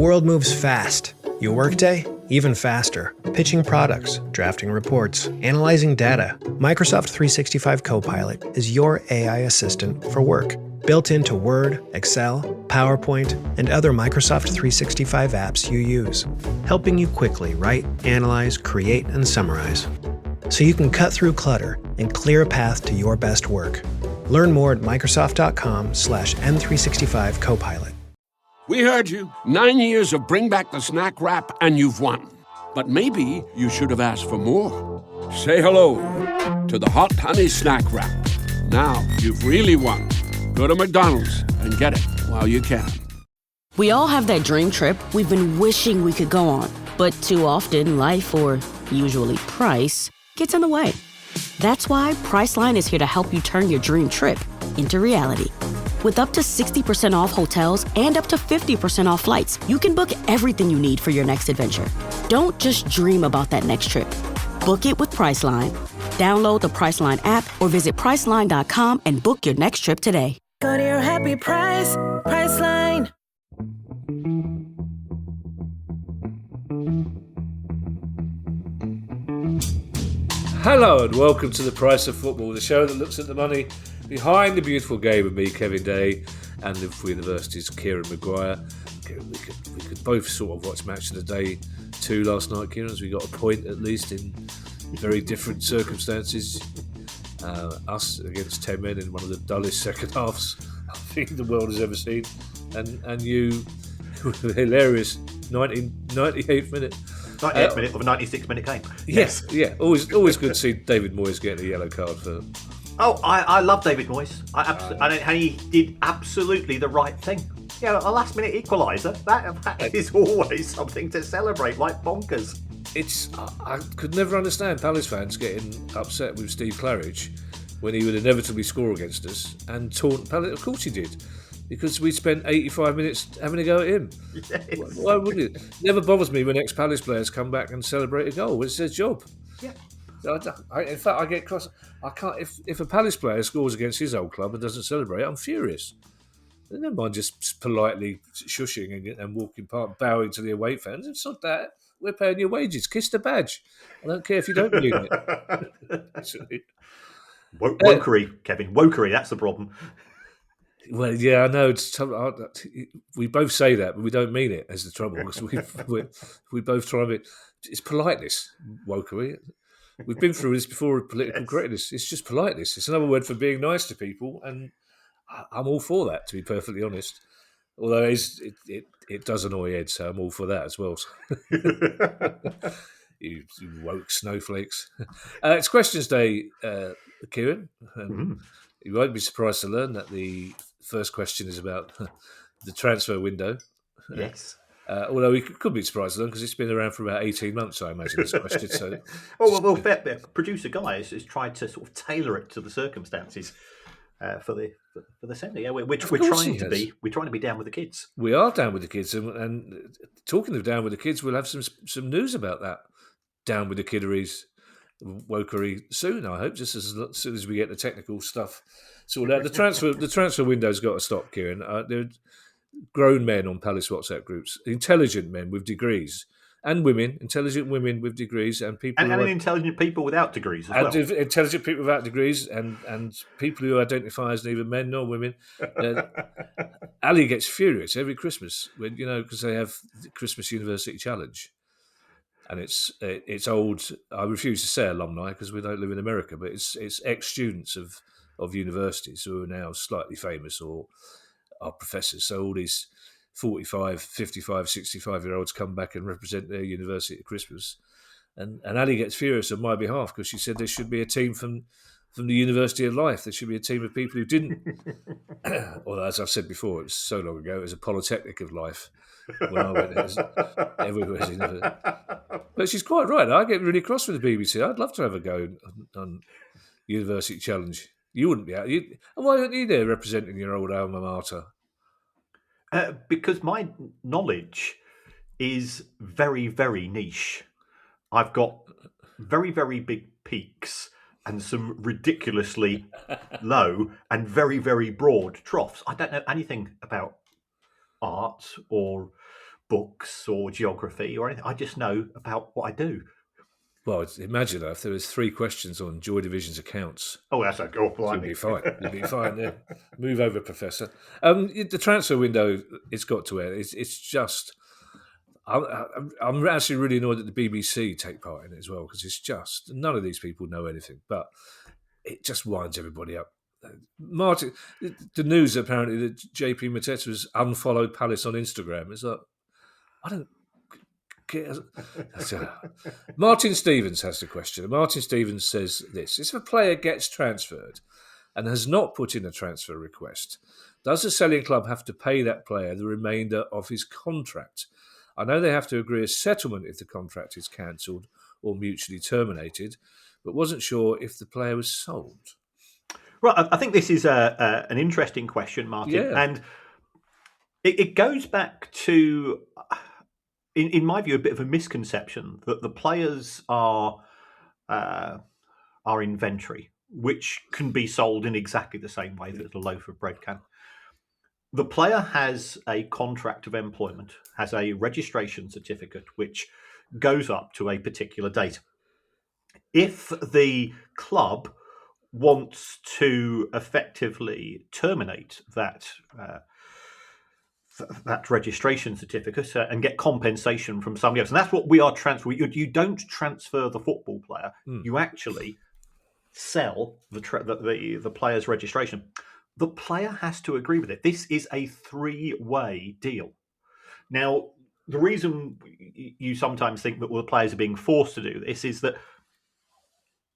world moves fast. Your workday, even faster. Pitching products, drafting reports, analyzing data. Microsoft 365 Copilot is your AI assistant for work. Built into Word, Excel, PowerPoint, and other Microsoft 365 apps you use. Helping you quickly write, analyze, create, and summarize. So you can cut through clutter and clear a path to your best work. Learn more at Microsoft.com/M365 Copilot. We heard you. 9 years of Bring Back the Snack Wrap, and you've won. But maybe you should have asked for more. Say hello to the Hot Honey Snack Wrap. Now you've really won. Go to McDonald's and get it while you can. We all have that dream trip we've been wishing we could go on. But too often, life, or usually price, gets in the way. That's why Priceline is here to help you turn your dream trip into reality. With up to 60% off hotels and up to 50% off flights, you can book everything you need for your next adventure. Don't just dream about that next trip. Book it with Priceline. Download the Priceline app or visit Priceline.com and book your next trip today. Go to your happy price, Priceline. Hello and welcome to The Price of Football, the show that looks at the money behind the beautiful game of me, Kevin Day, and Liverpool University's Kieran Maguire. We could both sort of watch Match of the Day 2 last night, Kieran, as we got a point at least in very different circumstances. Us against 10 men in one of the dullest second halves I think the world has ever seen. And you, hilarious 98th minute. 98th minute of a 96-minute game. Yes, yeah. Always good to see David Moyes getting a yellow card for. Oh, I love David Moyes. And he did absolutely the right thing. Yeah, a last-minute equaliser. That is always something to celebrate, like bonkers. I could never understand Palace fans getting upset with Steve Claridge when he would inevitably score against us and taunt Palace. Of course he did. Because we spent 85 minutes having a go at him. Yes. Why wouldn't it? Never bothers me when ex-Palace players come back and celebrate a goal. It's their job. Yeah. In fact, I get cross. I can't. If a Palace player scores against his old club and doesn't celebrate, I'm furious. I don't mind just politely shushing and walking past, bowing to the away fans. It's not that. We're paying your wages. Kiss the badge. I don't care if you don't mean it. Wokery, Kevin. Wokery. That's the problem. Well, yeah, I know. We both say that, but we don't mean it. As the trouble, because we both try to. It's politeness, wokery. We've been through this before with political correctness. It's just politeness. It's another word for being nice to people, and I'm all for that, to be perfectly honest. Although it does annoy Ed, so I'm all for that as well. you woke snowflakes. It's questions day, Kieran. You won't be surprised to learn that the first question is about the transfer window. Yes. Although we could be surprised to learn because it's been around for about 18 months, I imagine, this question. So, well, producer Guy has tried to sort of tailor it to the circumstances for the Sunday. Yeah, we're trying to be down with the kids. We are down with the kids, and talking of down with the kids, we'll have some news about that. Down with the kidderies. Wokery soon, I hope, just as soon as we get the technical stuff sorted out. The transfer window's got to stop, Kieran. There are grown men on Palace WhatsApp groups, intelligent men with degrees, and women, intelligent women with degrees, and people intelligent people without degrees as well. Intelligent people without degrees, and people who identify as neither men nor women. Ali gets furious every Christmas when because they have the Christmas University Challenge. And it's old. I refuse to say alumni because we don't live in America, but it's ex-students of universities who are now slightly famous or are professors. So all these 45, 55, 65-year-olds come back and represent their university at Christmas. And Ali gets furious on my behalf because she said there should be a team from the University of Life. There should be a team of people who didn't. Well, as I've said before, it was so long ago. It was a Polytechnic of Life. When I went there, everywhere's university. But she's quite right. I get really cross with the BBC. I'd love to have a go on University Challenge. You wouldn't be out. Why aren't you there representing your old alma mater? Because my knowledge is very, very niche. I've got very, very big peaks and some ridiculously low and very, very broad troughs. I don't know anything about art or books or geography or anything. I just know about what I do. Well, imagine if there was 3 questions on Joy Division's accounts. Oh, that's a good You'll be fine. You'll be fine there. Move over, Professor. The transfer window, it's got to end. It's just... I'm actually really annoyed that the BBC take part in it as well, because it's just... None of these people know anything, but it just winds everybody up. Martin, the news apparently that JP Mateta has unfollowed Palace on Instagram. It's like, I don't... Martin Stevens has the question. Martin Stevens says this: if a player gets transferred and has not put in a transfer request, does the selling club have to pay that player the remainder of his contract? I know they have to agree a settlement if the contract is cancelled or mutually terminated, but wasn't sure if the player was sold. Right, I think this is an interesting question, Martin, Yeah. and it goes back to... In my view, a bit of a misconception that the players are inventory, which can be sold in exactly the same way that a loaf of bread can. The player has a contract of employment, has a registration certificate, which goes up to a particular date. If the club wants to effectively terminate that registration certificate and get compensation from somebody else. And that's what we are transferring. You don't transfer the football player. You actually sell the player's registration. The player has to agree with it. This is a 3-way deal. Now, the reason you sometimes think that the players are being forced to do this is that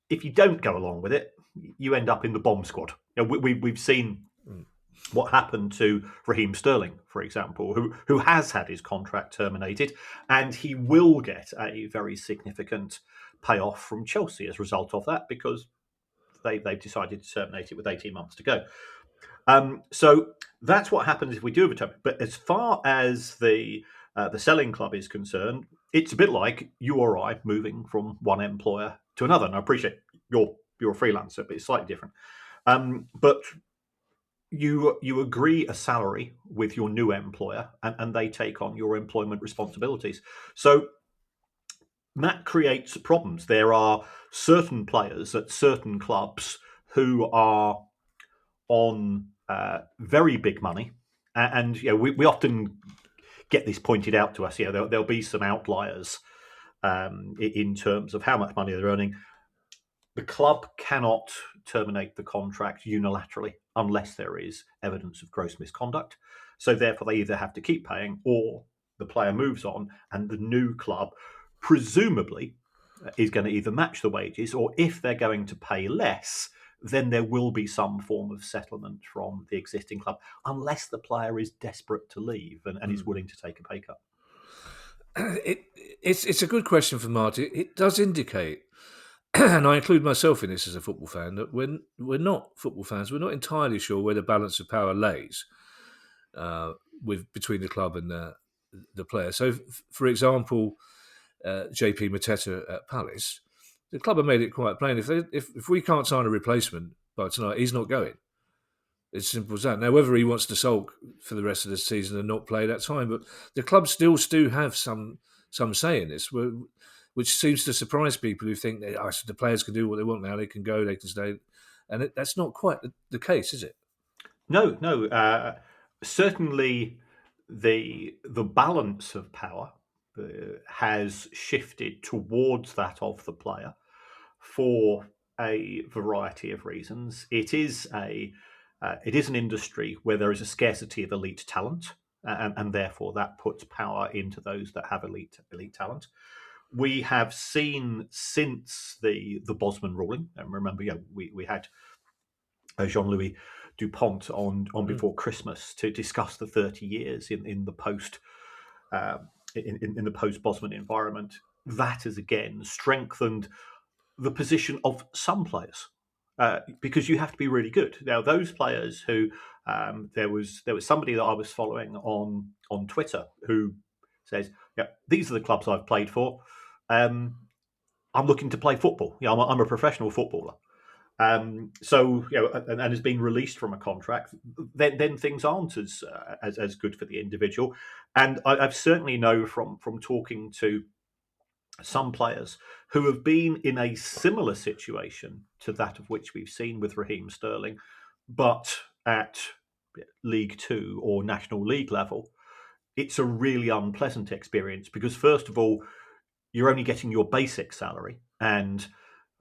if you don't go along with it, you end up in the bomb squad. We've seen... what happened to Raheem Sterling, for example, who has had his contract terminated, and he will get a very significant payoff from Chelsea as a result of that, because they've decided to terminate it with 18 months to go. So that's what happens if we do have a term. But as far as the selling club is concerned, it's a bit like you or I moving from one employer to another. And I appreciate you're a freelancer, but it's slightly different. But you agree a salary with your new employer, and they take on your employment responsibilities. So that creates problems. There are certain players at certain clubs who are on very big money, and we often get this pointed out to us. There'll be some outliers in terms of how much money they're earning. The club cannot terminate the contract unilaterally unless there is evidence of gross misconduct. So therefore, they either have to keep paying or the player moves on, and the new club presumably is going to either match the wages, or if they're going to pay less, then there will be some form of settlement from the existing club, unless the player is desperate to leave and is willing to take a pay cut. It's a good question for Marty. It does indicate, and I include myself in this as a football fan, that when we're not football fans, we're not entirely sure where the balance of power lays between the club and the player. So, for example, JP Mateta at Palace, the club have made it quite plain. If we can't sign a replacement by tonight, he's not going. It's simple as that. Now, whether he wants to sulk for the rest of the season and not play, that's fine. But the club still do have some say in this, which seems to surprise people who think that the players can do what they want now. They can go, they can stay. And that's not quite the case, is it? No. Certainly the balance of power has shifted towards that of the player for a variety of reasons. It is an industry where there is a scarcity of elite talent, and therefore that puts power into those that have elite talent. We have seen since the Bosman ruling, and remember, we had Jean-Louis Dupont on before Christmas to discuss the 30 years in the post in the post Bosman environment. That has again strengthened the position of some players. Because you have to be really good. Now, those players who there was somebody that I was following on Twitter who says, these are the clubs I've played for. I'm looking to play football. I'm a professional footballer. So and has been released from a contract, then things aren't as good for the individual. And I've certainly know from talking to some players who have been in a similar situation to that of which we've seen with Raheem Sterling, but at League Two or National League level, it's a really unpleasant experience because, first of all, you're only getting your basic salary, and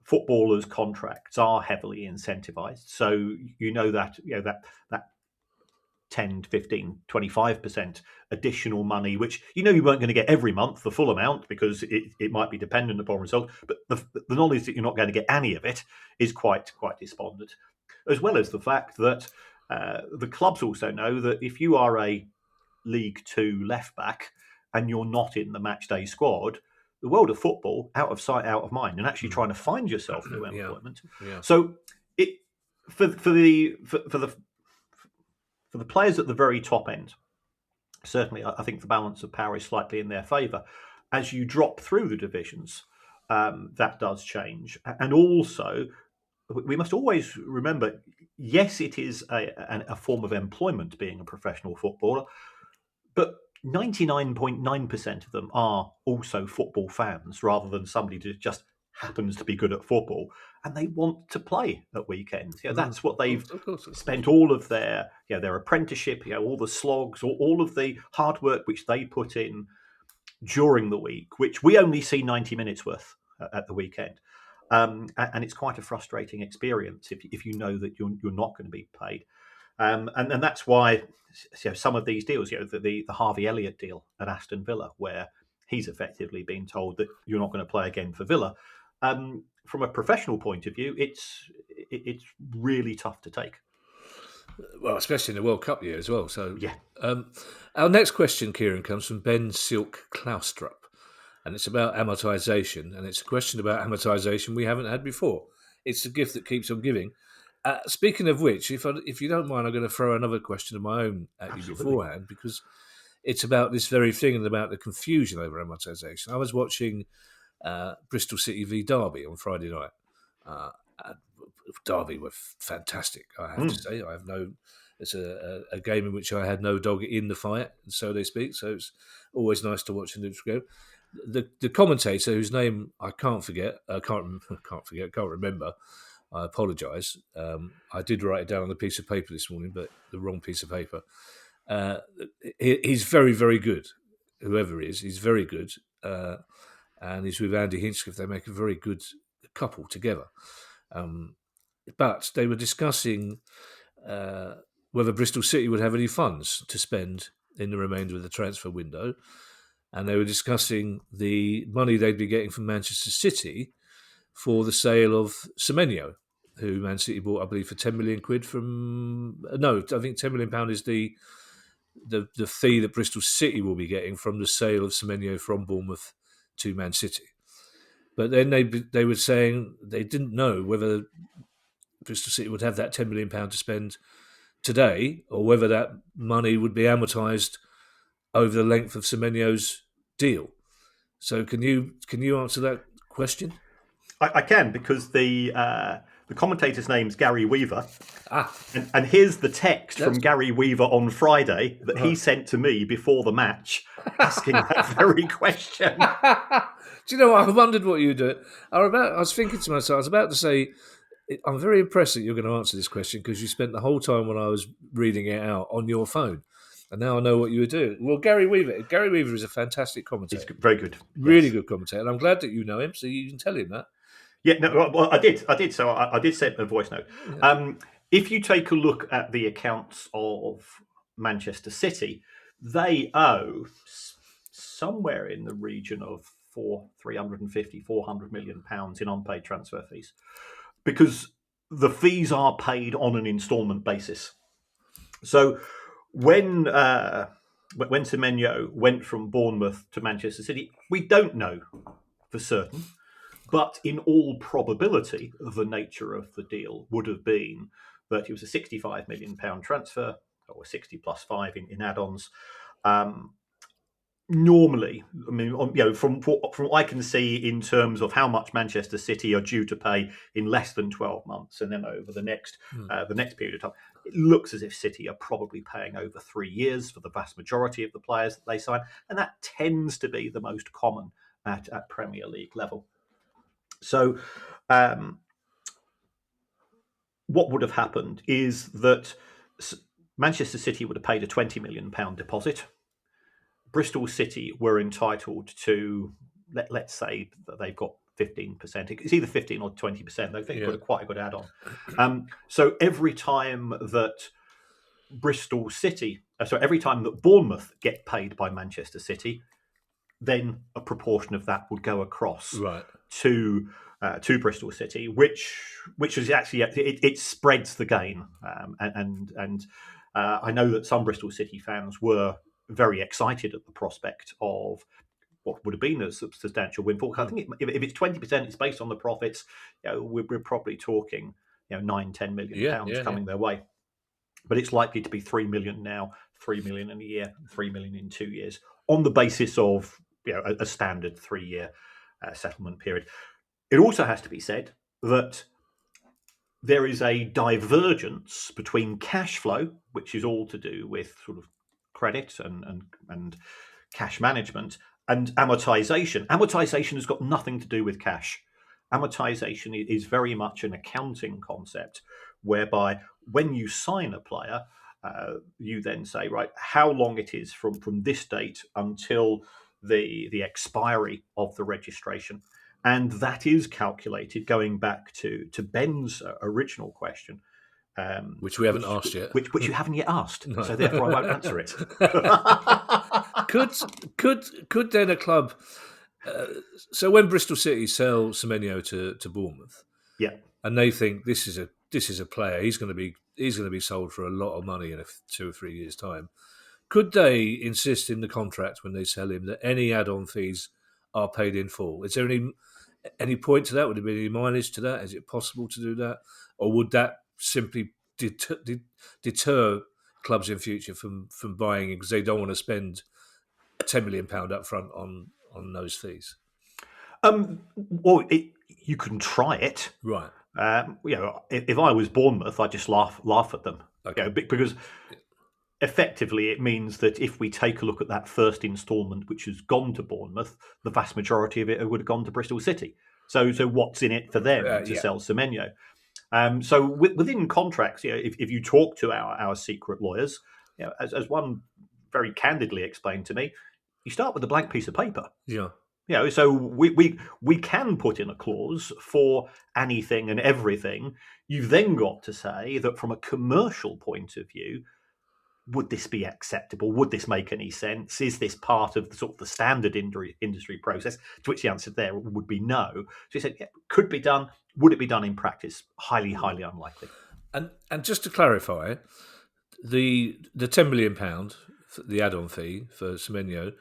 footballers' contracts are heavily incentivized. So that 10, 15, 25% additional money, which you weren't going to get every month, the full amount, because it might be dependent upon results. But the knowledge that you're not going to get any of it is quite despondent, as well as the fact that the clubs also know that if you are a League Two left back and you're not in the match day squad, the world of football, out of sight, out of mind, and actually trying to find yourself new employment. Yeah. So it for the players at the very top end, certainly I think the balance of power is slightly in their favour. As you drop through the divisions, that does change, and also we must always remember, yes, it is a form of employment being a professional footballer, but 99.9% of them are also football fans rather than somebody who just happens to be good at football and they want to play at weekends. That's what they've spent all of their apprenticeship, all the slogs, all of the hard work which they put in during the week, which we only see 90 minutes worth at the weekend. And it's quite a frustrating experience if you know that you're not going to be paid. And that's why some of these deals, the Harvey Elliott deal at Aston Villa, where he's effectively been told that you're not going to play again for Villa. From a professional point of view, it's really tough to take. Well, especially in the World Cup year as well. So yeah. Our next question, Kieran, comes from Ben Silk Klaustrup, and it's about amortisation, and it's a question about amortisation we haven't had before. It's the gift that keeps on giving. Speaking of which, if you don't mind, I'm going to throw another question of my own at you beforehand, because it's about this very thing and about the confusion over amortisation. I was watching Bristol City v Derby on Friday night. Derby were fantastic, I have to say. It's a game in which I had no dog in the fight, so they speak. So it's always nice to watch the go. The commentator, whose name I can't remember. I apologise. I did write it down on a piece of paper this morning, but the wrong piece of paper. He's very, very good. Whoever he is, he's very good. And he's with Andy Hinchcliffe. They make a very good couple together. But they were discussing whether Bristol City would have any funds to spend in the remainder of the transfer window. And they were discussing the money they'd be getting from Manchester City for the sale of Semenyo, who Man City bought, I believe, for £10 million from... No, I think £10 million is the fee that Bristol City will be getting from the sale of Semenyo from Bournemouth to Man City. But then they were saying they didn't know whether Bristol City would have that £10 million to spend today, or whether that money would be amortised over the length of Semenyo's deal. So can you answer that question? I can, because the commentator's name's Gary Weaver. And here's the text from Gary Weaver on Friday that he sent to me before the match, asking that very question. Do you know what? I wondered what you'd do. I was thinking to myself, I was about to say, I'm very impressed that you're going to answer this question, because you spent the whole time when I was reading it out on your phone. And now I know what you were doing. Well, Gary Weaver is a fantastic commentator. He's very good. Really good commentator. And I'm glad that you know him, so you can tell him that. Yeah, no, well, I did. So I did send a voice note. Yeah. If you take a look at the accounts of Manchester City, they owe somewhere in the region of 400 million pounds in unpaid transfer fees, because the fees are paid on an instalment basis. So when Semenyo went from Bournemouth to Manchester City, we don't know for certain. But in all probability, the nature of the deal would have been that it was a £65 million transfer, or 60 plus 5 in add-ons. Normally, I mean, from what I can see in terms of how much Manchester City are due to pay in less than 12 months, and then over the next period of time, it looks as if City are probably paying over 3 years for the vast majority of the players that they sign, and that tends to be the most common at Premier League level. So, what would have happened is that Manchester City would have paid a £20 million deposit. Bristol City were entitled to, let's say that they've got 15%. It's either 15 or 20%. They've got quite a good add-on. So every time that every time that Bournemouth get paid by Manchester City, then a proportion of that would go across to Bristol City, which is actually it spreads the gain, and I know that some Bristol City fans were very excited at the prospect of what would have been a substantial windfall. I think if it's 20%, it's based on the profits. We're probably talking £9-10 million pounds coming their way, but it's likely to be 3 million now, 3 million in a year, 3 million in 2 years, on the basis of a standard 3-year settlement period. It also has to be said that there is a divergence between cash flow, which is all to do with sort of credit and cash management, and amortisation. Amortisation has got nothing to do with cash. Amortisation is very much an accounting concept, whereby when you sign a player, you then say, right, how long it is from this date until the expiry of the registration. And that is calculated going back to Ben's original question. Which we haven't asked yet. Which you haven't yet asked, so therefore I won't answer it. Could then a club... so when Bristol City sell Semenyo to Bournemouth, and they think this is a player, he's going to be sold for a lot of money in 2 or 3 years' time, could they insist in the contract when they sell him that any add-on fees are paid in full? Is there any point to that? Would there be any mileage to that? Is it possible to do that? Or would that simply deter clubs in future from buying because they don't want to spend £10 million up front on those fees? Well, you can try it. Right. If I was Bournemouth, I'd just laugh at them. Okay. Because effectively it means that if we take a look at that first instalment which has gone to Bournemouth, the vast majority of it would have gone to Bristol City. So what's in it for them to sell Semenyo? So within contracts, if you talk to our secret lawyers, as one very candidly explained to me, you start with a blank piece of paper. Yeah. So we can put in a clause for anything and everything. You've then got to say that from a commercial point of view, would this be acceptable? Would this make any sense? Is this part of the sort of the standard industry process? To which the answer there would be no. So you said, could be done. Would it be done in practice? Highly, highly unlikely. And just to clarify, the £10 million, the add-on fee for Semenyo,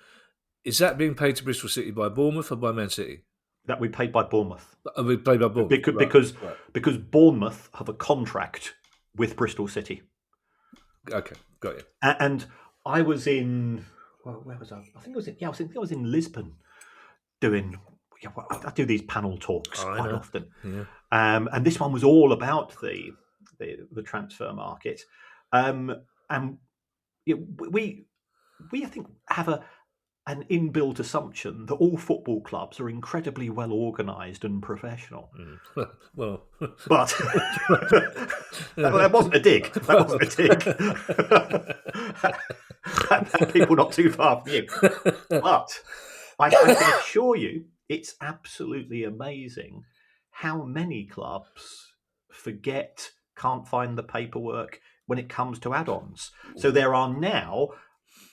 is that being paid to Bristol City by Bournemouth or by Man City? That we paid by Bournemouth. We paid by Bournemouth because Bournemouth have a contract with Bristol City. Okay, got you. And I was in, where was I? I think I was in Lisbon doing. I do these panel talks quite often, and this one was all about the transfer market. And we I think have an inbuilt assumption that all football clubs are incredibly well organised and professional. Well, but that wasn't a dig. That wasn't a dig. People not too far from you. But I can assure you, it's absolutely amazing how many clubs can't find the paperwork when it comes to add-ons. So there are now.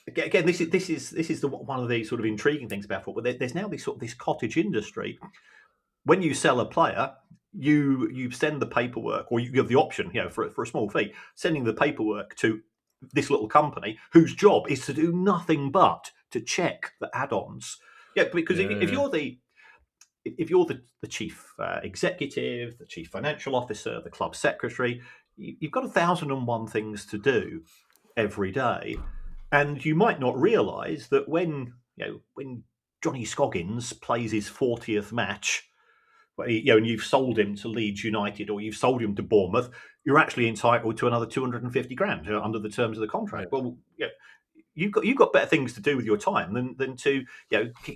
Again, this is one of the sort of intriguing things about football. There's now this cottage industry. When you sell a player, you send the paperwork, or you have the option, for a small fee, sending the paperwork to this little company whose job is to do nothing but to check the add-ons. Because if you're the chief executive, the chief financial officer, the club secretary, you've got 1,001 things to do every day. And you might not realise that when when Johnny Scoggins plays his 40th match, and you've sold him to Leeds United or you've sold him to Bournemouth, you're actually entitled to another 250 grand under the terms of the contract. Yeah. Well, you've got better things to do with your time than to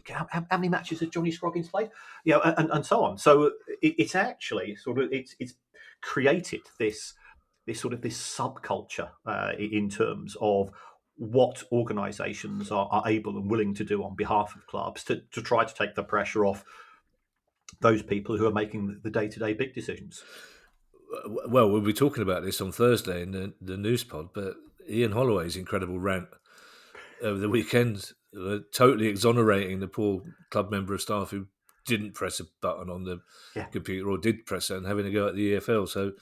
how many matches has Johnny Scroggins played, and so on. So it's actually sort of it's created this subculture in terms of what organisations are able and willing to do on behalf of clubs to try to take the pressure off those people who are making the day-to-day big decisions. Well, we'll be talking about this on Thursday in the news pod, but Ian Holloway's incredible rant over the weekend, totally exonerating the poor club member of staff who didn't press a button on the computer or did press it and having a go at the EFL. So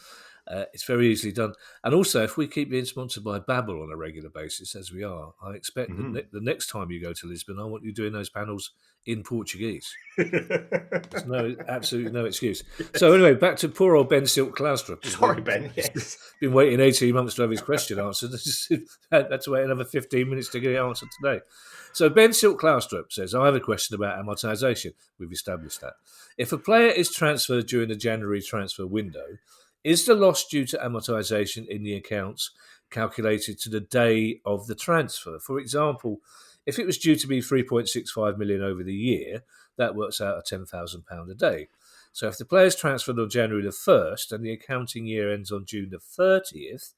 it's very easily done. And also, if we keep being sponsored by Babbel on a regular basis, as we are, I expect the next time you go to Lisbon, I want you doing those panels in Portuguese. There's absolutely no excuse. So anyway, back to poor old Ben Silk Cloustrup. Sorry, Ben. Yes. Been waiting 18 months to have his question answered. Had to wait another 15 minutes to get it answered today. So Ben Silk Cloustrup says, I have a question about amortisation. We've established that. If a player is transferred during the January transfer window, is the loss due to amortisation in the accounts calculated to the day of the transfer? For example, if it was due to be 3.65 million over the year, that works out at £10,000 a day. So if the player is transferred on January the 1st and the accounting year ends on June the 30th,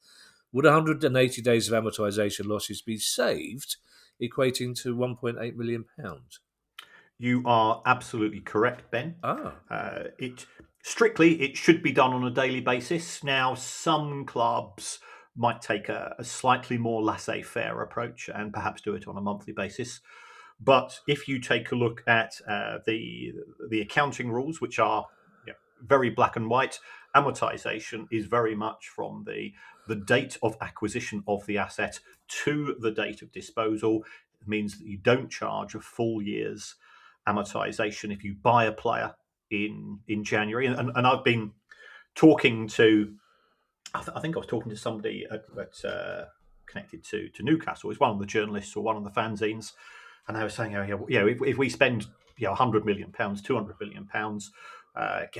would 180 days of amortisation losses be saved, equating to £1.8 million? You are absolutely correct, Ben. Strictly, it should be done on a daily basis. Now, some clubs might take a slightly more laissez-faire approach and perhaps do it on a monthly basis. But if you take a look at the accounting rules, which are very black and white, amortisation is very much from the date of acquisition of the asset to the date of disposal. It means that you don't charge a full year's amortisation if you buy a player in January. And I've been talking to, I think I was talking to somebody connected to Newcastle. It's one of the journalists or one of the fanzines, and they were saying, if we spend 100 million pounds, 200 million pounds,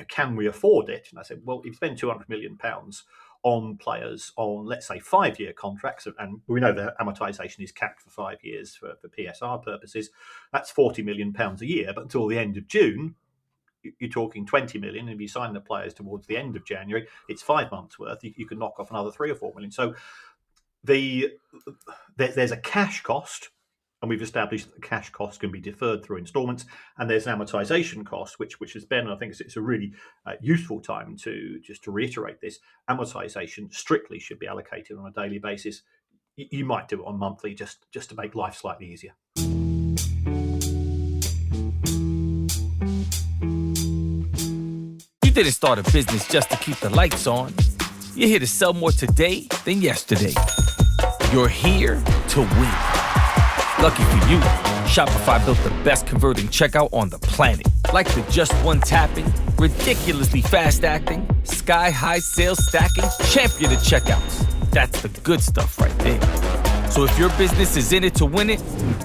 can we afford it? And I said, well, if you spend 200 million pounds on players on, let's say, 5-year contracts, and we know that amortisation is capped for 5 years for PSR purposes, that's 40 million pounds a year. But until the end of June, you're talking 20 million. And if you sign the players towards the end of January, it's 5 months worth. You can knock off another 3 or 4 million. So there's a cash cost, and we've established that the cash cost can be deferred through instalments, and there's an amortisation cost, which has been, I think it's a really useful time to reiterate this. Amortisation strictly should be allocated on a daily basis. You might do it on monthly just to make life slightly easier. You didn't start a business just to keep the lights on. You're here to sell more today than yesterday. You're here to win. Lucky for you, Shopify built the best converting checkout on the planet. Like the just one tapping, ridiculously fast acting, sky-high sales stacking, champion of checkouts. That's the good stuff right there. So if your business is in it to win it,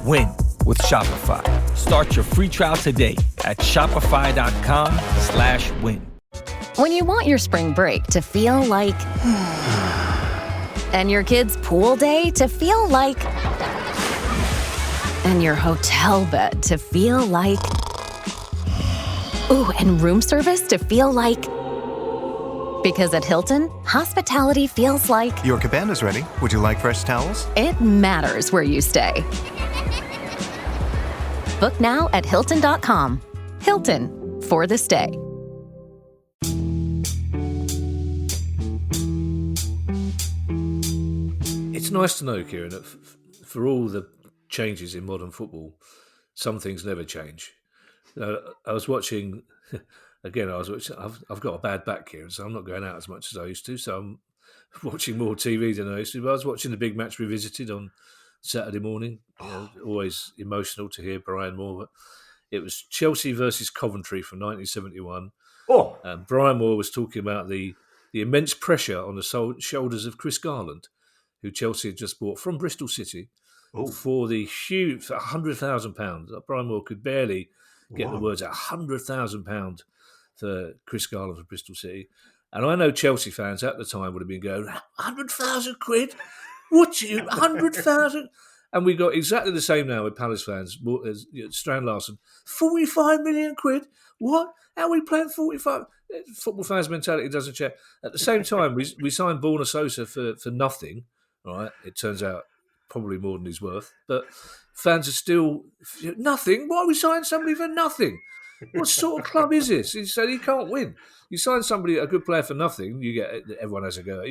win with Shopify. Start your free trial today at shopify.com/win. When you want your spring break to feel like... and your kids' pool day to feel like... and your hotel bed to feel like... ooh, and room service to feel like... because at Hilton, hospitality feels like... Your cabana's ready. Would you like fresh towels? It matters where you stay. Book now at Hilton.com. Hilton, for the stay. It's nice to know, Kieran, that for all the changes in modern football, some things never change. I was watching, again, I've got a bad back, Kieran, so I'm not going out as much as I used to, so I'm watching more TV than I used to. But I was watching the big match revisited on Saturday morning. Always emotional to hear Brian Moore. But it was Chelsea versus Coventry from 1971. And Brian Moore was talking about the immense pressure on the shoulders of Chris Garland, who Chelsea had just bought from Bristol City. for the huge for £100,000. Brian Moore could barely get the words out. £100,000 for Chris Garland for Bristol City. And I know Chelsea fans at the time would have been going, £100,000? What, you 100,000? And we got exactly the same now with Palace fans. Strand Larsen, 45 million quid? What? How are we playing 45? Football fans' mentality doesn't change. At the same time, we signed Borna Sosa for nothing. Right? It turns out probably more than he's worth. But fans are still, nothing? Why are we signing somebody for nothing? What sort of club is this? He said he can't win. You sign somebody, a good player for nothing, you get everyone has a go.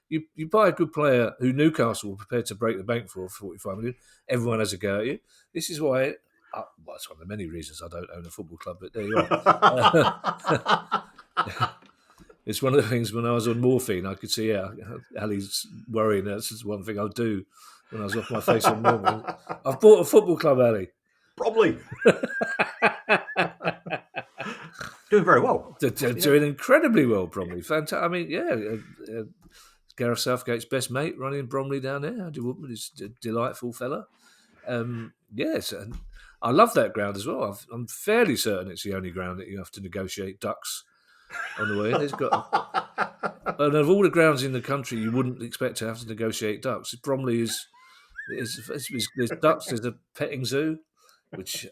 You buy a good player who Newcastle were prepared to break the bank for 45 million. Everyone has a go at you. This is why. Well, it's one of the many reasons I don't own a football club, but there you are. It's one of the things when I was on morphine, I could see Ali's worrying. That's just one thing I'll do when I was off my face on morphine. I've bought a football club, Ali. Probably. Doing very well. Doing incredibly well, Bromley. Fantastic. I mean, Gareth Southgate's best mate running Bromley down there. Andy Woodman is a delightful fella. Yes, and I love that ground as well. I'm fairly certain it's the only ground that you have to negotiate ducks on the way in. And of all the grounds in the country, you wouldn't expect to have to negotiate ducks. Bromley is there's ducks. There's a petting zoo, which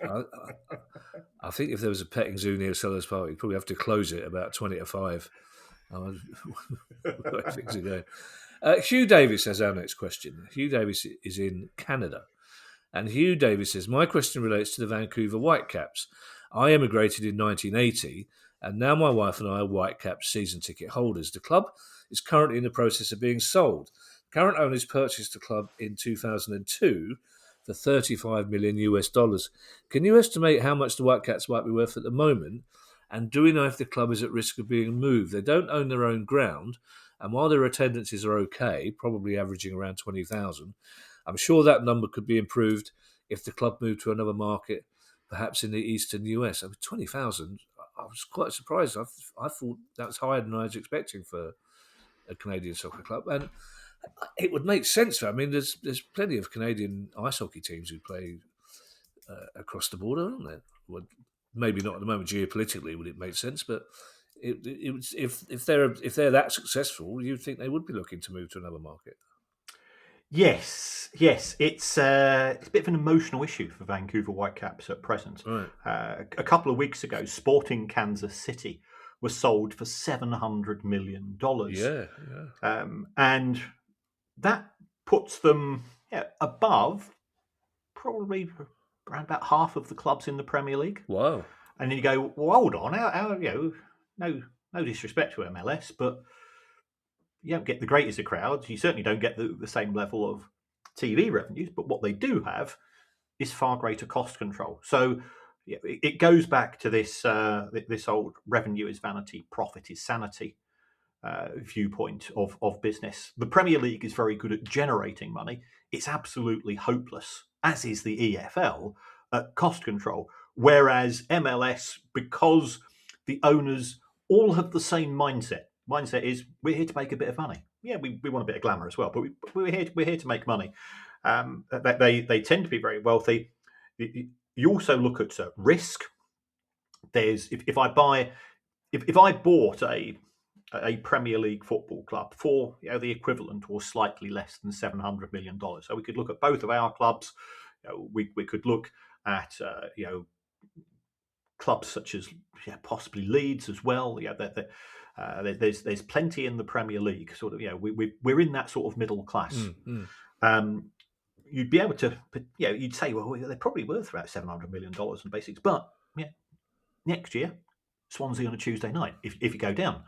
I think if there was a petting zoo near Sellers Park, you'd probably have to close it about 20 to 5. Things are going. Hugh Davis has our next question. Hugh Davis is in Canada. And Hugh Davis says, my question relates to the Vancouver Whitecaps. I emigrated in 1980, and now my wife and I are Whitecaps season ticket holders. The club is currently in the process of being sold. Current owners purchased the club in 2002 for $35 million US. Can you estimate how much the Whitecaps might be worth at the moment? And do we know if the club is at risk of being moved? They don't own their own ground, and while their attendances are okay, probably averaging around 20,000, I'm sure that number could be improved if the club moved to another market, perhaps in the eastern US. 20,000, I was quite surprised. I thought that was higher than I was expecting for a Canadian soccer club. And it would make sense. I mean, there's plenty of Canadian ice hockey teams who play across the border, aren't there? Well, maybe not at the moment geopolitically would it make sense, but if they're that successful, you'd think they would be looking to move to another market. Yes. It's a bit of an emotional issue for Vancouver Whitecaps at present. Right. A couple of weeks ago, Sporting Kansas City was sold for $700 million. Yeah. And that puts them above probably around about half of the clubs in the Premier League. Wow. And then you go, well, hold on, how no disrespect to MLS, but you don't get the greatest of crowds. You certainly don't get the same level of TV revenues, but what they do have is far greater cost control. So it goes back to this old revenue is vanity, profit is sanity viewpoint of business. The Premier League is very good at generating money. It's absolutely hopeless, as is the EFL, at cost control. Whereas MLS, because the owners all have the same mindset. Mindset is we're here to make a bit of money. Yeah, we want a bit of glamour as well, but we're here to make money. They tend to be very wealthy. You also look at risk. There's if I bought a Premier League football club for the equivalent or slightly less than $700 million, so we could look at both of our clubs. We could look at clubs such as possibly Leeds as well. There's plenty in the Premier League. Sort of, we're in that sort of middle class. You'd be able to, you'd say, well, they're probably worth about $700 million in basics. But next year, Swansea on a Tuesday night, if you go down,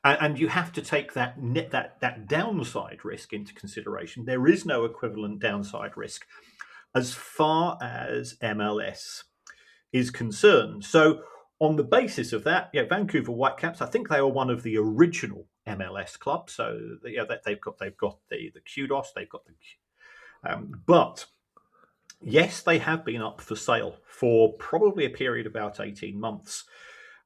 and you have to take that downside risk into consideration. There is no equivalent downside risk as far as MLS is concerned. So on the basis of that, Vancouver Whitecaps, I think they are one of the original MLS clubs. So they've got the kudos, they've got the, but yes, they have been up for sale for probably a period of about 18 months.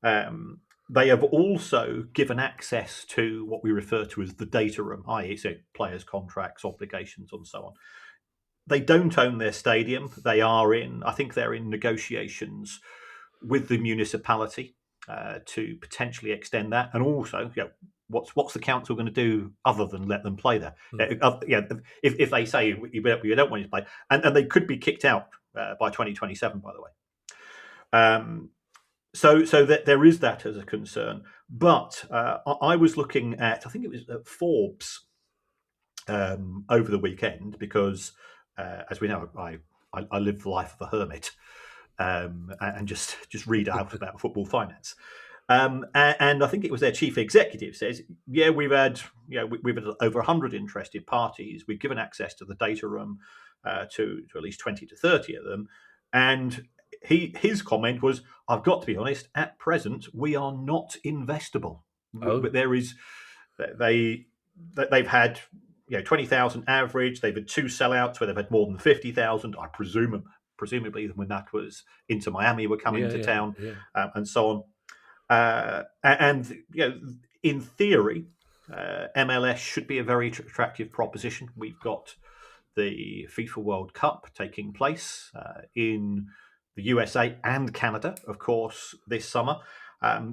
They have also given access to what we refer to as the data room, i.e. so players' contracts, obligations, and so on. they don't own their stadium. I think they're in negotiations with the municipality to potentially extend that, and also, what's the council going to do other than let them play there? If they say we don't want you to play, and they could be kicked out by 2027, by the way. So that there is that as a concern. But I was looking at, I think it was Forbes over the weekend, because as we know, I live the life of a hermit and just read out about football finance. And I think it was their chief executive says, we've had over 100 interested parties. We've given access to the data room to at least 20 to 30 of them. And his comment was, I've got to be honest, at present, we are not investable. But they've had 20,000 average. They've had 2 sellouts where they've had more than 50,000. I presumably when that was Inter Miami were coming to town, and so on. And in theory, MLS should be a very attractive proposition. We've got the FIFA World Cup taking place in the USA and Canada, of course, this summer.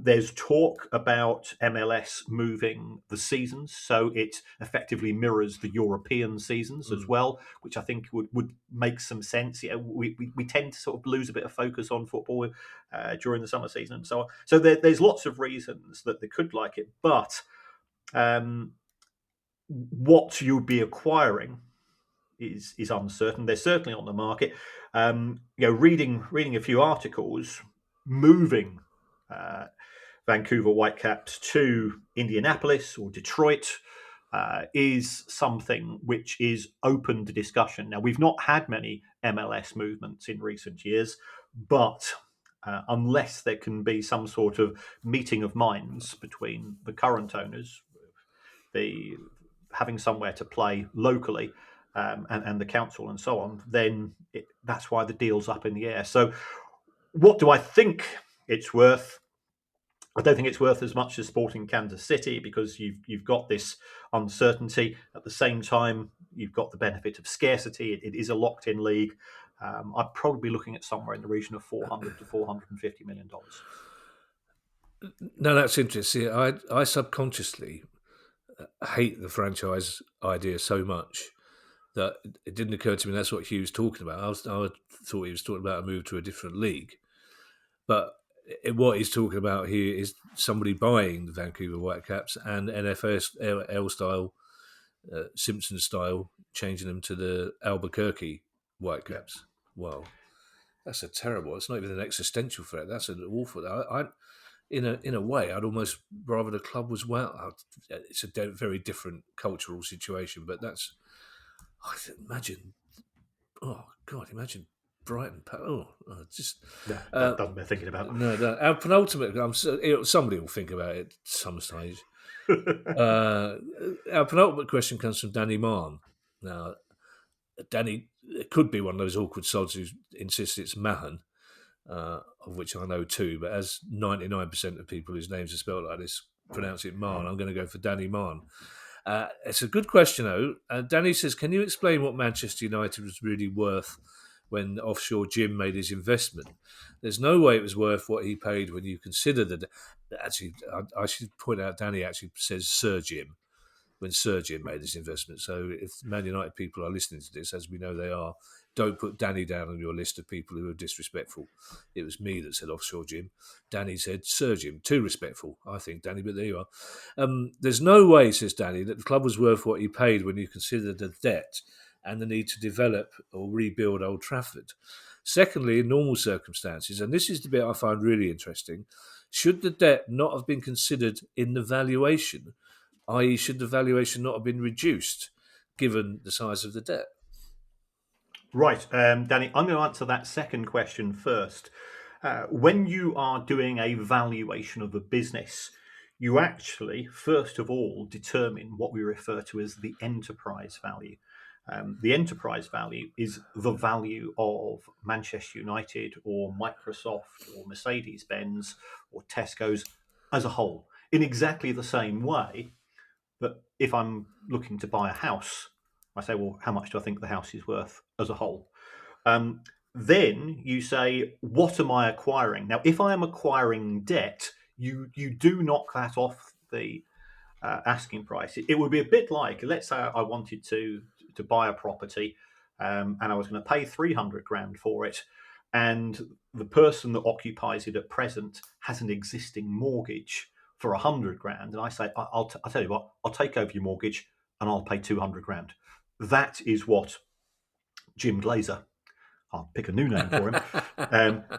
There's talk about MLS moving the seasons, so it effectively mirrors the European seasons as well, which I think would make some sense. We tend to sort of lose a bit of focus on football during the summer season and so on. So there's lots of reasons that they could like it, but what you'll be acquiring is uncertain. They're certainly on the market. Reading a few articles, moving Vancouver Whitecaps to Indianapolis or Detroit is something which is open to discussion. Now, we've not had many MLS movements in recent years, but unless there can be some sort of meeting of minds between the current owners, having somewhere to play locally, and the council and so on, then that's why the deal's up in the air. So what do I think it's worth? I don't think it's worth as much as Sporting Kansas City, because you've got this uncertainty. At the same time, you've got the benefit of scarcity. It is a locked-in league. I'd probably be looking at somewhere in the region of $400 to $450 million. No, that's interesting. I subconsciously hate the franchise idea so much that it didn't occur to me that's what Hugh was talking about. I thought he was talking about a move to a different league. But what he's talking about here is somebody buying the Vancouver Whitecaps and NFL style, Simpson style, changing them to the Albuquerque Whitecaps. Yeah. Wow, that's a terrible. It's not even an existential threat. That's an awful. In a way, I'd almost rather the club was It's a very different cultural situation, but that's. I imagine. Oh God, imagine. Brighton. That doesn't bear thinking about. No. Our penultimate. Somebody will think about it at some stage. Our penultimate question comes from Danny Marn. Now, Danny, it could be one of those awkward sods who insists it's Mahan, of which I know too. But as 99% of people whose names are spelled like this pronounce it Marn, I'm going to go for Danny Marn. It's a good question, though. Danny says, can you explain what Manchester United was really worth when offshore Jim made his investment? There's no way it was worth what he paid when you consider that. Actually, I should point out, Danny actually says Sir Jim, when Sir Jim made his investment. So if Man United people are listening to this, as we know they are, don't put Danny down on your list of people who are disrespectful. It was me that said offshore Jim. Danny said Sir Jim. Too respectful, I think, Danny, but there you are. There's no way, says Danny, that the club was worth what he paid when you consider the debt and the need to develop or rebuild Old Trafford. Secondly, in normal circumstances, and this is the bit I find really interesting, should the debt not have been considered in the valuation, i.e. should the valuation not have been reduced given the size of the debt? Right, Danny, I'm going to answer that second question first. When you are doing a valuation of a business, you actually, first of all, determine what we refer to as the enterprise value. The enterprise value is the value of Manchester United or Microsoft or Mercedes-Benz or Tesco's as a whole, in exactly the same way that if I'm looking to buy a house, I say, well, how much do I think the house is worth as a whole? Then you say, what am I acquiring? Now, if I am acquiring debt, you do knock that off the asking price. It would be a bit like, let's say I wanted to buy a property, and I was going to pay 300 grand for it, and the person that occupies it at present has an existing mortgage for 100 grand, and I say, I'll tell you what, I'll take over your mortgage and I'll pay 200 grand. That is what Jim Glazer, I'll pick a new name for him.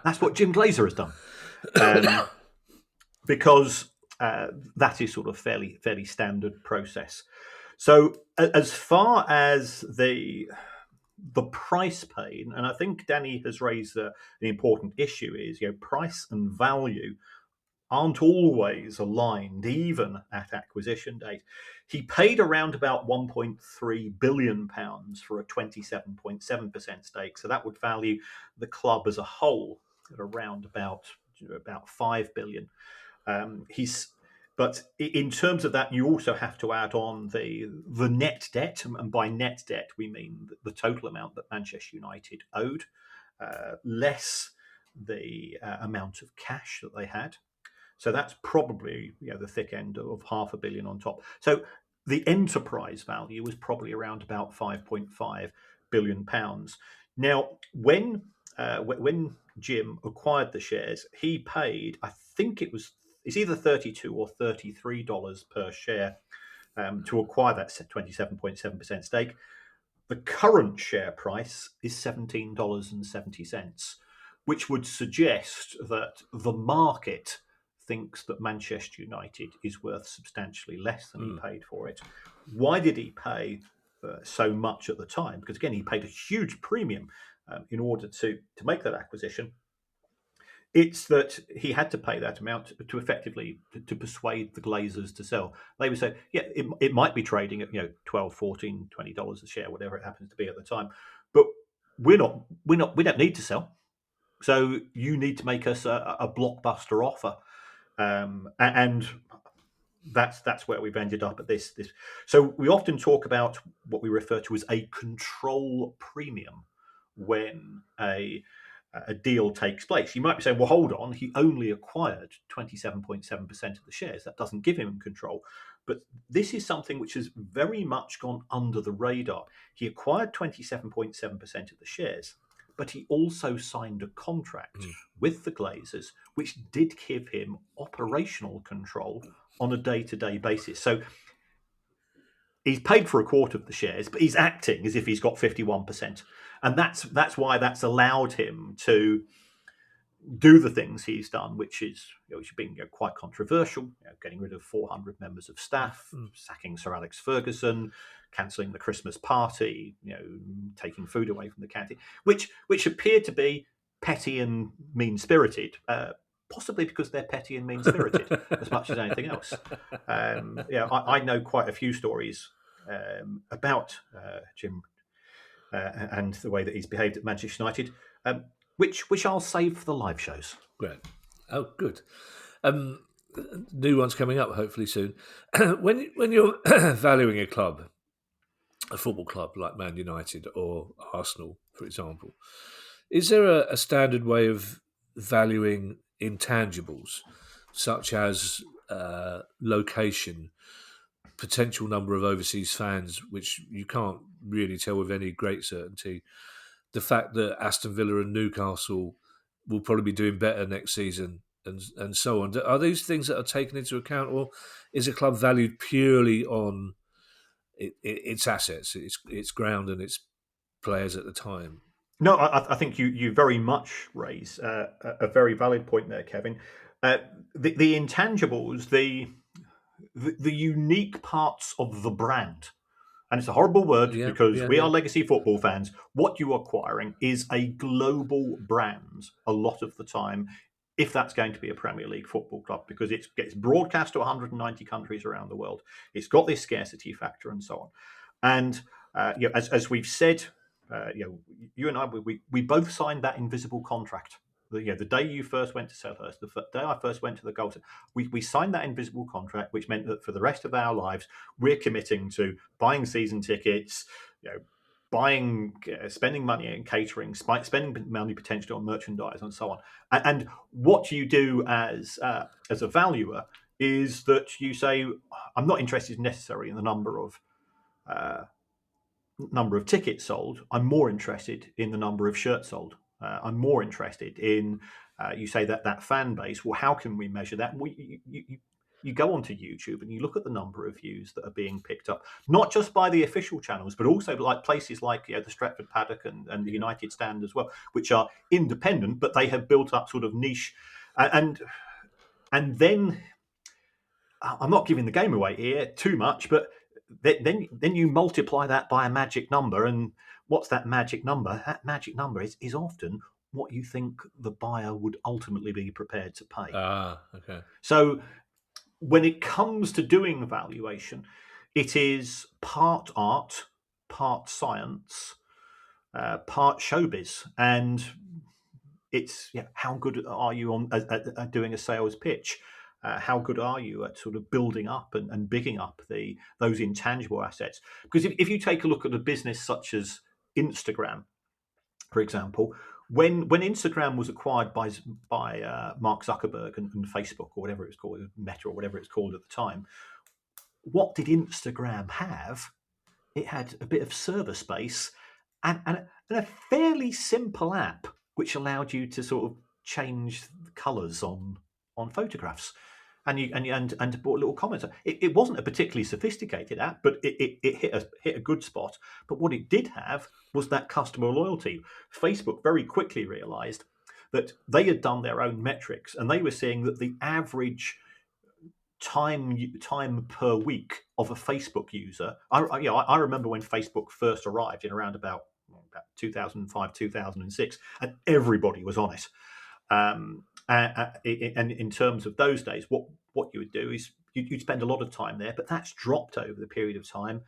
That's what Jim Glazer has done, because that is sort of fairly standard process. So as far as the price paid, and I think Danny has raised an important issue, is price and value aren't always aligned, even at acquisition date. He paid around about £1.3 billion for a 27.7% stake, so that would value the club as a whole at around about £5 billion. But in terms of that, you also have to add on the net debt, and by net debt we mean the total amount that Manchester United owed, less the amount of cash that they had. So that's probably the thick end of £500 million on top. So the enterprise value was probably around about £5.5 billion. Now, when Jim acquired the shares, he paid, I think it's either $32 or $33 per share to acquire that 27.7% stake. The current share price is $17.70, which would suggest that the market thinks that Manchester United is worth substantially less than he paid for it. Why did he pay so much at the time? Because again, he paid a huge premium in order to make that acquisition. It's that he had to pay that amount to effectively to persuade the Glazers to sell. They would say, yeah, it might be trading at $12, $14, $20 a share, whatever it happens to be at the time, but we don't need to sell. So you need to make us a blockbuster offer, and that's where we've ended up at this. So we often talk about what we refer to as a control premium when a deal takes place. You might be saying, well, hold on, he only acquired 27.7% of the shares. That doesn't give him control. But this is something which has very much gone under the radar. He acquired 27.7% of the shares, but he also signed a contract with the Glazers, which did give him operational control on a day-to-day basis. So he's paid for a quarter of the shares, but he's acting as if he's got 51%. And that's why that's allowed him to do the things he's done, which is being quite controversial, getting rid of 400 members of staff, sacking Sir Alex Ferguson, cancelling the Christmas party, taking food away from the canteen, which appeared to be petty and mean-spirited, possibly because they're petty and mean-spirited as much as anything else. I know quite a few stories about Jim and the way that he's behaved at Manchester United, which I'll save for the live shows. Great. Oh, good. New ones coming up, hopefully soon. When you're valuing a club, a football club like Man United or Arsenal, for example, is there a standard way of valuing intangibles, such as location, potential number of overseas fans, which you can't really tell with any great certainty, the fact that Aston Villa and Newcastle will probably be doing better next season, and so on? Are these things that are taken into account, or is a club valued purely on its assets, its ground and its players at the time? No, I think you very much raise a very valid point there, Kevin. The intangibles, the unique parts of the brand, and it's a horrible word because we are legacy football fans. What you are acquiring is a global brand a lot of the time, if that's going to be a Premier League football club, because it gets broadcast to 190 countries around the world. It's got this scarcity factor and so on. And as we've said, you and I, we both signed that invisible contract. The day you first went to Selhurst, the day I first went to the Golden, we signed that invisible contract, which meant that for the rest of our lives, we're committing to buying season tickets, buying, spending money in catering, spending money potentially on merchandise and so on. And what you do as a valuer is that you say, I'm not interested necessarily in the number of tickets sold. I'm more interested in the number of shirts sold. I'm more interested in, you say that fan base. Well, how can we measure that? You go onto YouTube and you look at the number of views that are being picked up, not just by the official channels, but also like places like the Stratford Paddock and the United Stand as well, which are independent, but they have built up sort of niche. And then I'm not giving the game away here too much, but then you multiply that by a magic number. And what's that magic number? That magic number is often what you think the buyer would ultimately be prepared to pay. Okay. So when it comes to doing valuation, it is part art, part science, part showbiz, and it's how good are you on at doing a sales pitch? How good are you at sort of building up and bigging up those intangible assets? Because if you take a look at a business such as Instagram, for example, when Instagram was acquired by Mark Zuckerberg and Facebook, or whatever it was called, Meta, or whatever it's called at the time, what did Instagram have? It had a bit of server space and a fairly simple app which allowed you to sort of change the colours on photographs. And to put little comments. It wasn't a particularly sophisticated app, but it hit a good spot. But what it did have was that customer loyalty. Facebook very quickly realised that they had done their own metrics, and they were seeing that the average time per week of a Facebook user. I remember when Facebook first arrived in around about 2005, 2006, and everybody was on it. And in terms of those days, what you would do is you'd spend a lot of time there, but that's dropped over the period of time.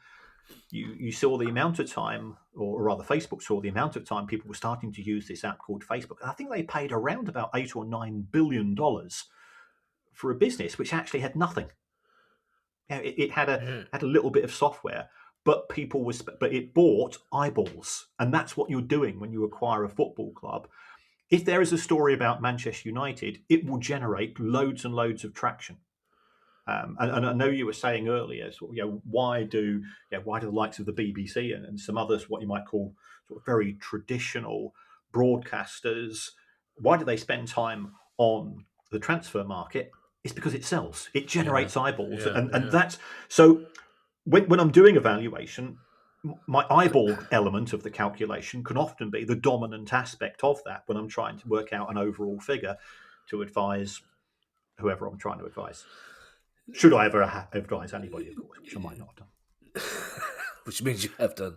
You saw the amount of time, or rather Facebook saw the amount of time people were starting to use this app called Facebook. I think they paid around about $8 or $9 billion for a business which actually had nothing. It had a little bit of software, but it bought eyeballs, and that's what you're doing when you acquire a football club. If there is a story about Manchester United, it will generate loads and loads of traction. And I know you were saying earlier, why do the likes of the BBC and some others, what you might call sort of very traditional broadcasters, why do they spend time on the transfer market? It's because it sells. It generates eyeballs, and that's so. When I'm doing evaluation, my eyeball element of the calculation can often be the dominant aspect of that when I'm trying to work out an overall figure to advise whoever I'm trying to advise. Should I ever advise anybody, of course, which I might not have done. Which means you have done.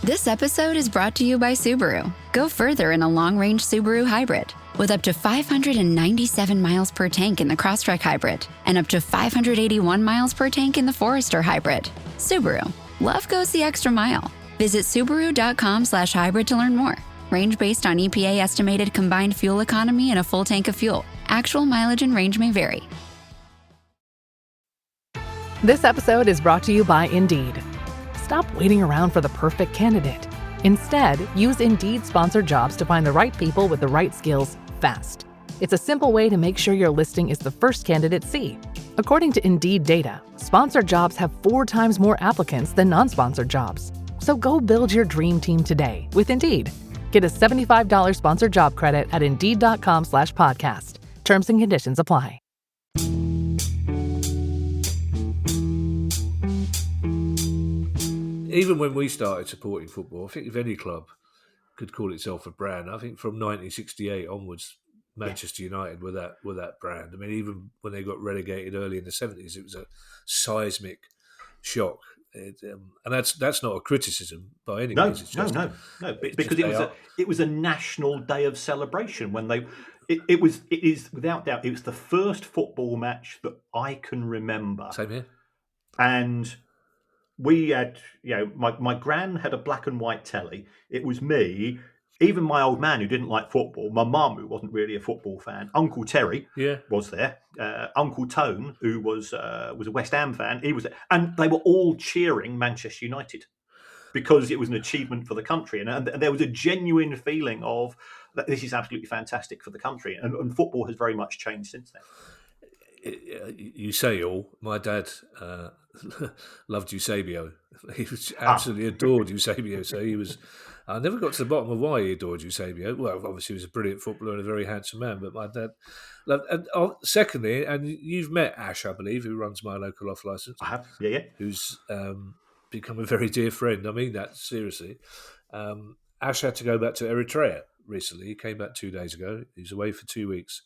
This episode is brought to you by Subaru. Go further in a long-range Subaru hybrid with up to 597 miles per tank in the Crosstrek hybrid and up to 581 miles per tank in the Forester hybrid. Subaru. Love goes the extra mile. Visit Subaru.com/hybrid to learn more. Range based on EPA estimated combined fuel economy and a full tank of fuel. Actual mileage and range may vary. This episode is brought to you by Indeed. Stop waiting around for the perfect candidate. Instead, use Indeed sponsored jobs to find the right people with the right skills fast. It's a simple way to make sure your listing is the first candidates see. According to Indeed data, sponsored jobs have 4 times more applicants than non-sponsored jobs. So go build your dream team today with Indeed. Get a $75 sponsored job credit at Indeed.com/podcast. Terms and conditions apply. Even when we started supporting football, I think if any club could call itself a brand, I think from 1968 onwards, Manchester United were that brand. I mean, even when they got relegated early in the 70s, it was a seismic shock. And that's not a criticism by any means. It's just, no, because it was a national day of celebration when it is without doubt it was the first football match that I can remember. Same here. And we had, my gran had a black and white telly. It was me even my old man who didn't like football, my mum who wasn't really a football fan, Uncle Terry was there, Uncle Tone who was a West Ham fan, he was there, and they were all cheering Manchester United because it was an achievement for the country, and there was a genuine feeling of that this is absolutely fantastic for the country, and football has very much changed since then. You say all. My dad loved Eusebio. He was absolutely adored Eusebio. So he was. I never got to the bottom of why he adored Eusebio. Well, obviously he was a brilliant footballer and a very handsome man. But my dad loved. And secondly, and you've met Ash, I believe, who runs my local off license. I have. Yeah. Who's become a very dear friend. I mean that seriously. Ash had to go back to Eritrea recently. He came back 2 days ago. He was away for 2 weeks.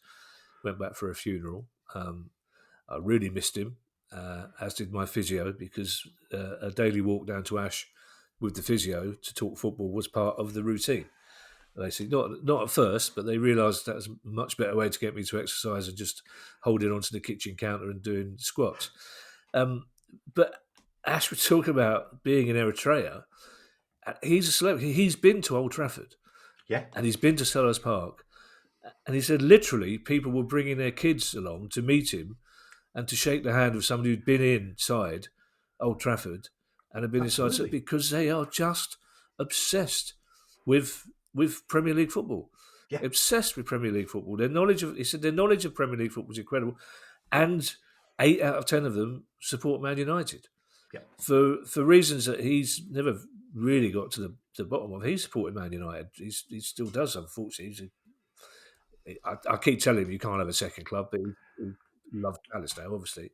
Went back for a funeral. I really missed him, as did my physio, because a daily walk down to Ash with the physio to talk football was part of the routine. They said not at first, but they realised that was a much better way to get me to exercise than just holding onto the kitchen counter and doing squats. But Ash was talking about being in Eritrea. He's a celebrity. He's been to Old Trafford, and he's been to Selhurst Park. And he said, literally, people were bringing their kids along to meet him and to shake the hand of somebody who'd been inside Old Trafford and had been inside because they are just obsessed with Premier League football. Yeah. Obsessed with Premier League football. Their knowledge of Premier League football is incredible, and 8 out of 10 of them support Man United. Yeah. For reasons that he's never really got to the bottom of. He supported Man United. He still does, unfortunately. I keep telling him you can't have a second club, but he loves Palace now, obviously.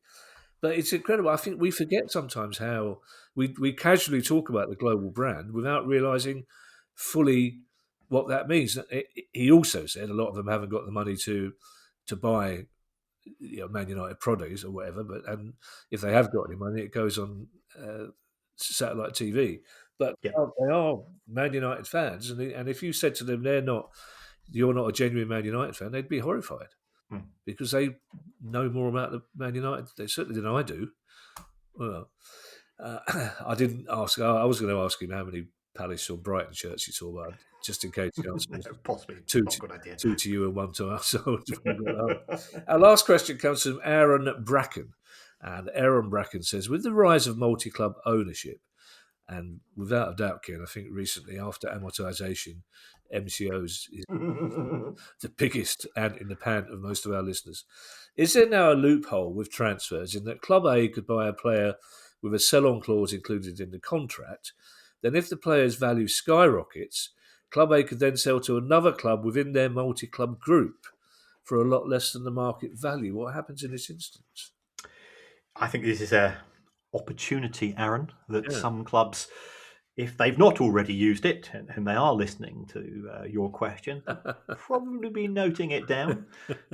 But it's incredible. I think we forget sometimes how we casually talk about the global brand without realising fully what that means. He also said a lot of them haven't got the money to buy Man United produce or whatever, and if they have got any money, it goes on satellite TV. But they are Man United fans, and if you said to them you're not a genuine Man United fan, they'd be horrified because they know more about the Man United certainly than I do. Well, I didn't ask. I was going to ask him how many Palace or Brighton shirts he saw, but just in case the answer was possibly two to you and one to us. Our last question comes from Aaron Bracken, and Aaron Bracken says, with the rise of multi-club ownership, and without a doubt, Kieran, I think recently after amortisation, MCOs is the biggest ant in the pant of most of our listeners. Is there now a loophole with transfers in that Club A could buy a player with a sell-on clause included in the contract? Then if the player's value skyrockets, Club A could then sell to another club within their multi-club group for a lot less than the market value. What happens in this instance? I think this is a opportunity, Aaron, that some clubs, if they've not already used it, and they are listening to your question, probably be noting it down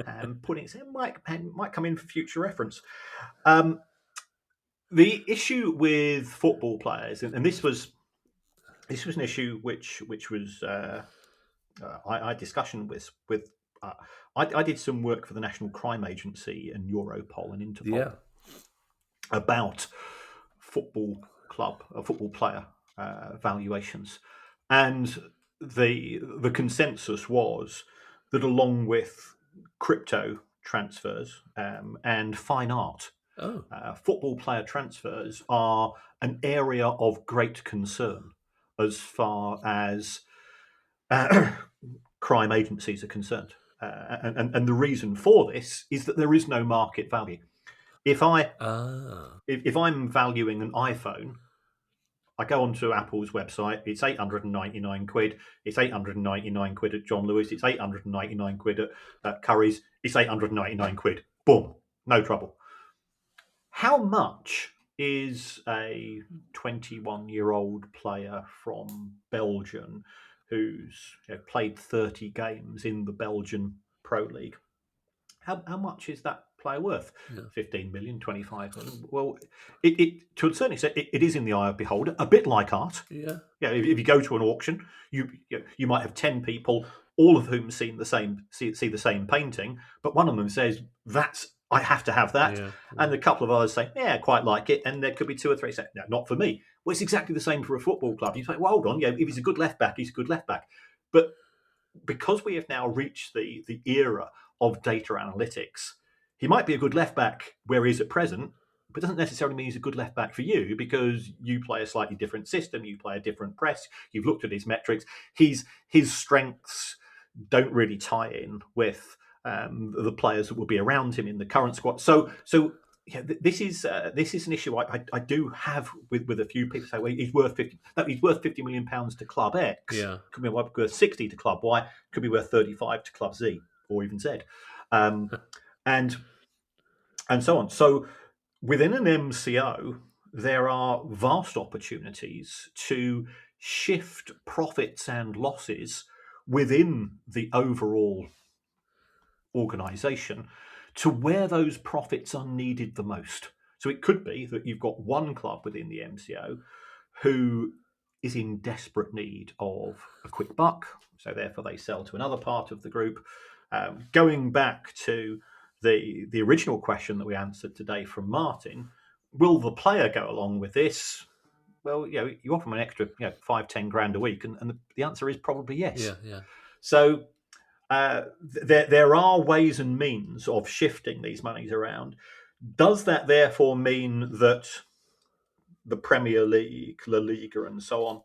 and putting it. It might come in for future reference. The issue with football players, and this was an issue which was I had discussion with. I did some work for the National Crime Agency and Europol and Interpol about football player valuations, and the consensus was that along with crypto transfers and fine art, football player transfers are an area of great concern as far as crime agencies are concerned. And the reason for this is that there is no market value. If I'm valuing an iPhone, I go onto Apple's website, it's 899 quid. It's 899 quid at John Lewis. It's 899 quid at Curry's. It's 899 quid. Boom. No trouble. How much is a 21-year-old player from Belgium who's played 30 games in the Belgian Pro League? How much is that player worth? 15 million, 25 million. Well, it to a certain extent, it is in the eye of the beholder, a bit like art. Yeah. If you go to an auction, you might have 10 people, all of whom see the same painting, but one of them says, I have to have that. Yeah. And a couple of others say, I quite like it. And there could be two or three say, no, not for me. Well, it's exactly the same for a football club. You say, well, hold on, if he's a good left back, he's a good left back. But because we have now reached the era of data analytics, he might be a good left back where he is at present, but doesn't necessarily mean he's a good left back for you because you play a slightly different system, you play a different press, you've looked at his metrics. His strengths don't really tie in with the players that will be around him in the current squad. So yeah, this is an issue I do have with a few people say, well, he's worth 50. No, he's worth £50 million to club X. Yeah. Could be worth 60 to club Y. Could be worth 35 to club Z or even Z, and so on. So within an MCO, there are vast opportunities to shift profits and losses within the overall organisation to where those profits are needed the most. So it could be that you've got one club within the MCO who is in desperate need of a quick buck, so therefore they sell to another part of the group. Going back to the original question that we answered today from Martin, will the player go along with this? Well, you offer them an extra 5-10 grand a week, and the answer is probably yes. Yeah. So there are ways and means of shifting these monies around. Does that therefore mean that the Premier League, La Liga, and so on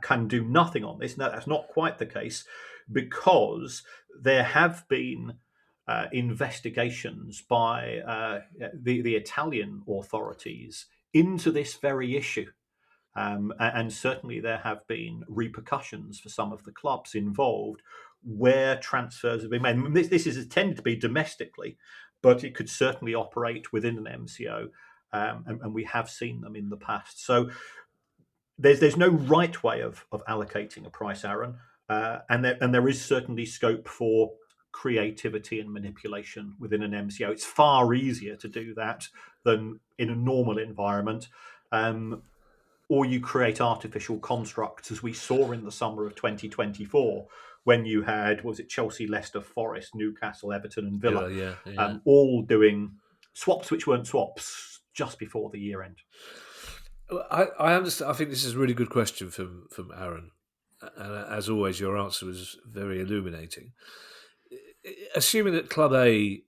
can do nothing on this? No, that's not quite the case, because there have been investigations by the Italian authorities into this very issue. And certainly there have been repercussions for some of the clubs involved where transfers have been made. This is tended to be domestically, but it could certainly operate within an MCO, and we have seen them in the past. So there's no right way of allocating a price, Aaron, and there is certainly scope for creativity and manipulation within an MCO. It's far easier to do that than in a normal environment. Or you create artificial constructs, as we saw in the summer of 2024, when you had, was it Chelsea, Leicester, Forest, Newcastle, Everton, and Villa, all doing swaps which weren't swaps just before the year end. I understand. I think this is a really good question from Aaron, and as always, your answer was very illuminating. Assuming that Club A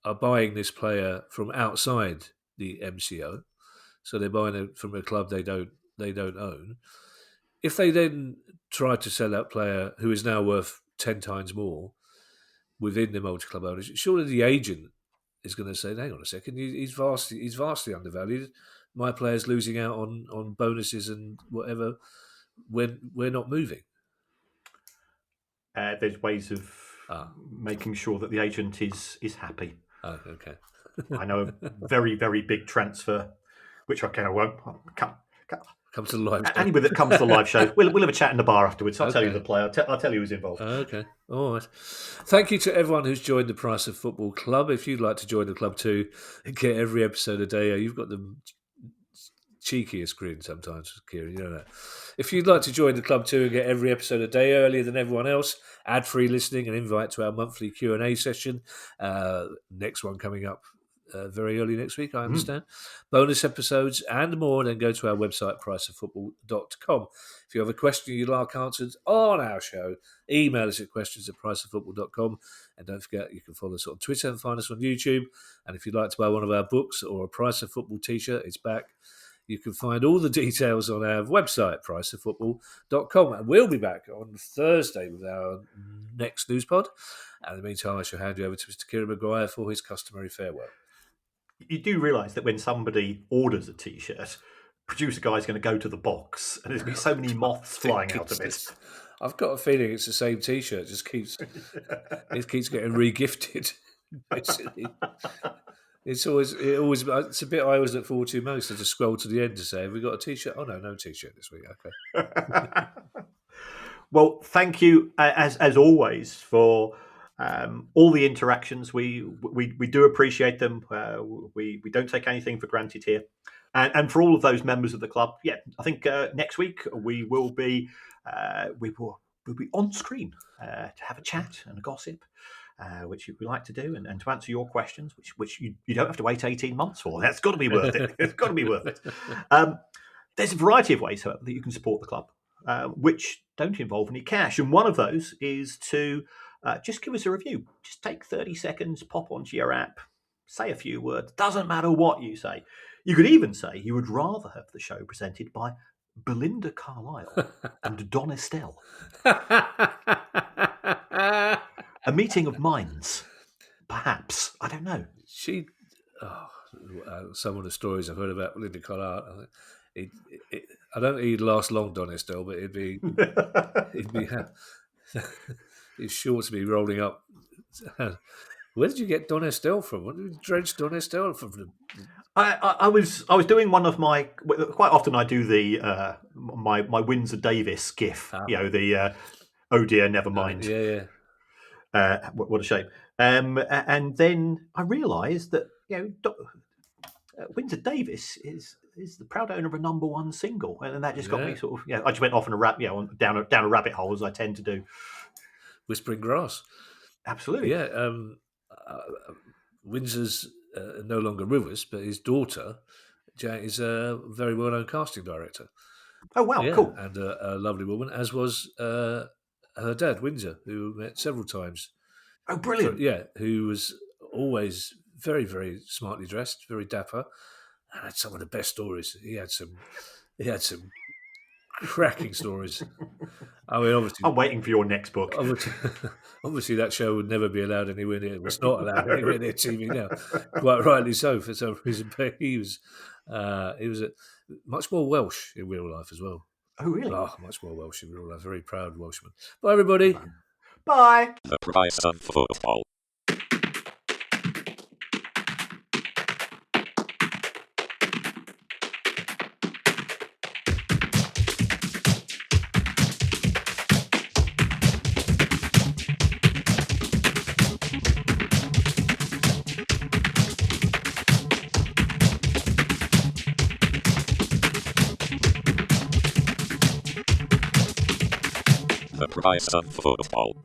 are buying this player from outside the MCO, so they're buying it from a club they don't own. If they then try to sell that player who is now worth 10 times more within the multi-club ownership, surely the agent is going to say, hang on a second, he's vastly undervalued. My player's losing out on bonuses and whatever when we're not moving. There's ways of making sure that the agent is happy. Oh, okay. I know a very, very big transfer, which I kind of won't come to the live show. Anybody that comes to the live show, we'll have a chat in the bar afterwards. I'll tell you the player. I'll tell you who's involved. Okay, all right. Thank you to everyone who's joined the Price of Football Club. If you'd like to join the club too and get every episode a day, you've got the cheekiest grin sometimes, Kieran. You know that. If you'd like to join the club too and get every episode a day earlier than everyone else, ad-free listening and invite to our monthly Q&A session. Next one coming up very early next week, I understand. Bonus episodes and more, then go to our website, priceoffootball.com. If you have a question you'd like answered on our show, email us at questions@priceoffootball.com. And don't forget, you can follow us on Twitter and find us on YouTube. And if you'd like to buy one of our books or a Price of Football t-shirt, it's back. You can find all the details on our website, priceoffootball.com. And we'll be back on Thursday with our next news pod. And in the meantime, I shall hand you over to Mr. Kieran Maguire for his customary farewell. You do realise that when somebody orders a T-shirt, producer guy's going to go to the box and there's going to be so many moths flying out of it. I've got a feeling it's the same T-shirt. It keeps getting re-gifted. Basically, it's a bit I always look forward to most. To just scroll to the end to say, "Have we got a T-shirt?" Oh no T-shirt this week. Okay. Well, thank you as always for all the interactions. We do appreciate them. We don't take anything for granted here. And for all of those members of the club, I think next week we will be on screen to have a chat and a gossip, which we like to do, and to answer your questions, which you don't have to wait 18 months for. That's got to be worth it. It's got to be worth it. There's a variety of ways, however, that you can support the club. which don't involve any cash. And one of those is to just give us a review. Just take 30 seconds, pop onto your app, say a few words. Doesn't matter what you say. You could even say you would rather have the show presented by Belinda Carlisle and Don Estelle. A meeting of minds, perhaps. I don't know. Some of the stories I've heard about Belinda Carlisle, I don't think he'd last long, Don Estelle, but he'd be he's sure to be rolling up. Where did you get Don Estelle from? What did you drench Don Estelle from? I was doing one of my, quite often I do the my Windsor Davis gif. The oh dear, never mind. What a shame. And then I realised that Windsor Davis is the proud owner of a #1 single, and that just got me sort of I just went off on down a rabbit hole, as I tend to do. Whispering Grass. Absolutely. Yeah. Windsor's no longer with us, but his daughter is a very well-known casting director. Oh wow, cool. And a lovely woman, as was her dad, Windsor, who we met several times. Oh, brilliant! Who was always very, very smartly dressed, very dapper, and had some of the best stories. He had some cracking stories. I mean, obviously, I'm waiting for your next book. Obviously, that show would never be allowed anywhere near. It was not allowed anywhere near TV now. Quite rightly so, for some reason. But he was much more Welsh in real life as well. Oh, really? Oh, much more Welsh in real life. Very proud Welshman. Bye, everybody. Bye. The price of football. The price of football.